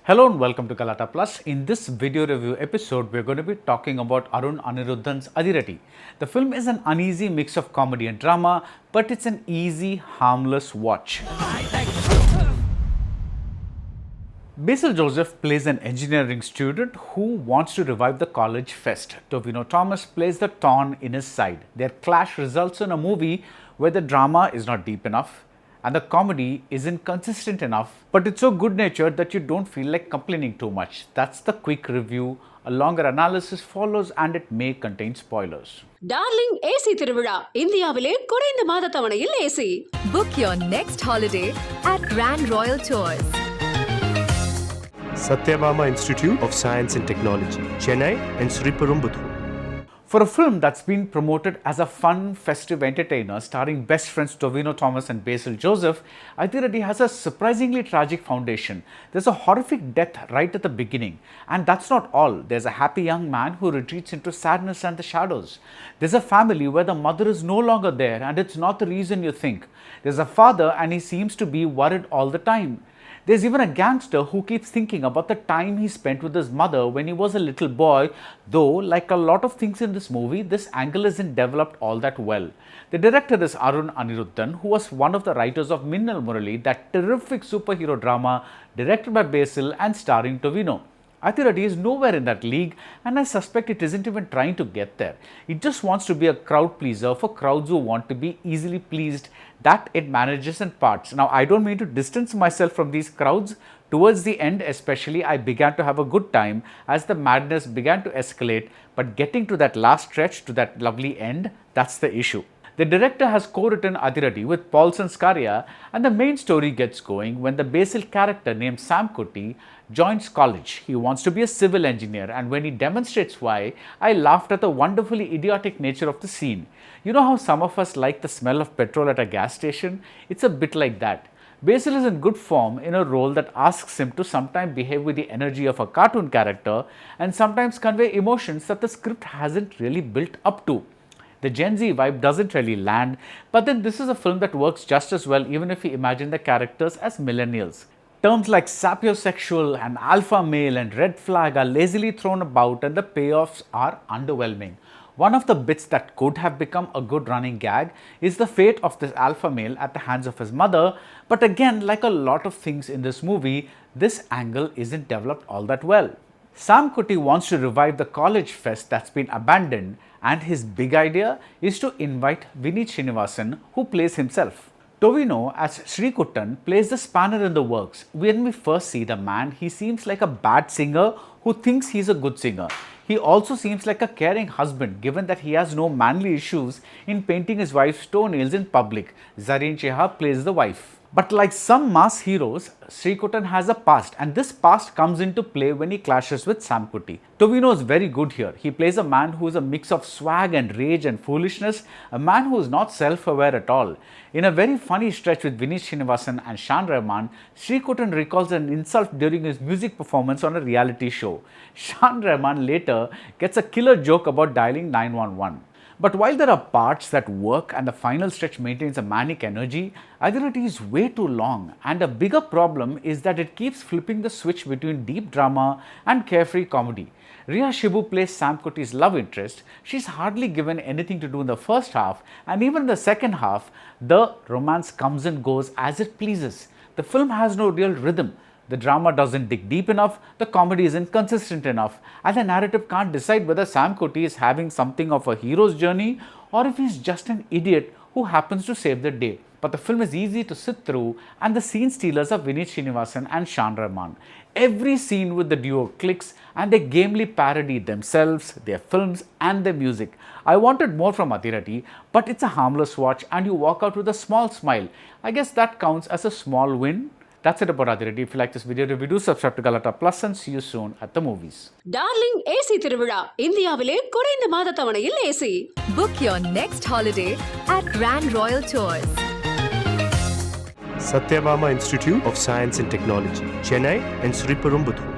Hello and welcome to Galatta Plus. In this video review episode, we're going to be talking about Arun Anirudhan's Athiradi. The film is an uneasy mix of comedy and drama, but it's an easy, harmless watch. Basil Joseph plays an engineering student who wants to revive the college fest. Tovino plays the thorn in his side. Their clash results in a movie where the drama is not deep enough and the comedy isn't consistent enough, but it's so good-natured that you don't feel like complaining too much. That's the quick review. A longer analysis follows and it may contain spoilers. Darling AC Tiruvizha, Indiavile குறைந்த மாத தவணையில் AC. Book your next holiday at Grand Royal Tours. Satyabama Institute of Science and Technology, Chennai and Sri Perumbudur. For a film that's been promoted as a fun, festive entertainer starring best friends Tovino and Basil Joseph, Athiradi has a surprisingly tragic foundation. There's a horrific death right at the beginning. And that's not all. There's a happy young man who retreats into sadness and the shadows. There's a family where the mother is no longer there and it's not the reason you think. There's a father and he seems to be worried all the time. There's even a gangster who keeps thinking about the time he spent with his mother when he was a little boy, though like a lot of things in this movie, this angle isn't developed all that well. The director is Arun Anirudhan, who was one of the writers of Minnal Murali, that terrific superhero drama directed by Basil and starring Tovino. Athiradi is nowhere in that league and I suspect it isn't even trying to get there. It just wants to be a crowd pleaser for crowds who want to be easily pleased that it manages in parts. Now, I don't mean to distance myself from these crowds. Towards the end especially, I began to have a good time as the madness began to escalate, but getting to that last stretch, to that lovely end, that's the issue. The director has co-written Athiradi with Paul Sanskaria, and the main story gets going when the Basil character named Sam Kuti joins college. He wants to be a civil engineer, and when he demonstrates why, I laughed at the wonderfully idiotic nature of the scene. You know how some of us like the smell of petrol at a gas station? It's a bit like that. Basil is in good form in a role that asks him to sometimes behave with the energy of a cartoon character and sometimes convey emotions that the script hasn't really built up to. The Gen Z vibe doesn't really land, but then this is a film that works just as well even if you imagine the characters as millennials. Terms like sapiosexual and alpha male and red flag are lazily thrown about and the payoffs are underwhelming. One of the bits that could have become a good running gag is the fate of this alpha male at the hands of his mother, but again, like a lot of things in this movie, this angle isn't developed all that well. Sam Kuti wants to revive the college fest that's been abandoned, and his big idea is to invite Vineet Srinivasan, who plays himself. Tovino as Sri Kuttan plays the spanner in the works. When we first see the man, he seems like a bad singer who thinks he's a good singer. He also seems like a caring husband given that he has no manly issues in painting his wife's toenails in public. Zareen Cheha plays the wife. But like some mass heroes, Sri Kuttan has a past, and this past comes into play when he clashes with Sam Kuti. Tovino is very good here. He plays a man who is a mix of swag and rage and foolishness, a man who is not self-aware at all. In a very funny stretch with Vineet Srinivasan and Shan Rahman, Sri Kuttan recalls an insult during his music performance on a reality show. Shan Rahman later gets a killer joke about dialing 911. But while there are parts that work and the final stretch maintains a manic energy, Athiradi is way too long, and a bigger problem is that it keeps flipping the switch between deep drama and carefree comedy. Riya Shibu plays Sam Kuti's love interest. She's hardly given anything to do in the first half, and even in the second half, the romance comes and goes as it pleases. The film has no real rhythm. The drama doesn't dig deep enough, the comedy isn't consistent enough, and the narrative can't decide whether Sam Kuti is having something of a hero's journey or if he's just an idiot who happens to save the day. But the film is easy to sit through, and the scene stealers are Vineet Srinivasan and Shan Rahman. Every scene with the duo clicks and they gamely parody themselves, their films and their music. I wanted more from Athiradi, but it's a harmless watch and you walk out with a small smile. I guess that counts as a small win. That's it about Athiradi. If you like this video review, do subscribe to Galatta Plus and see you soon at the movies. Darling AC Tiruvizha, Indiavile குறைந்த மாத தவணையில் AC. Book your next holiday at Grand Royal Tours. Satyabama Institute of Science and Technology, Chennai and Sri Perumbudur.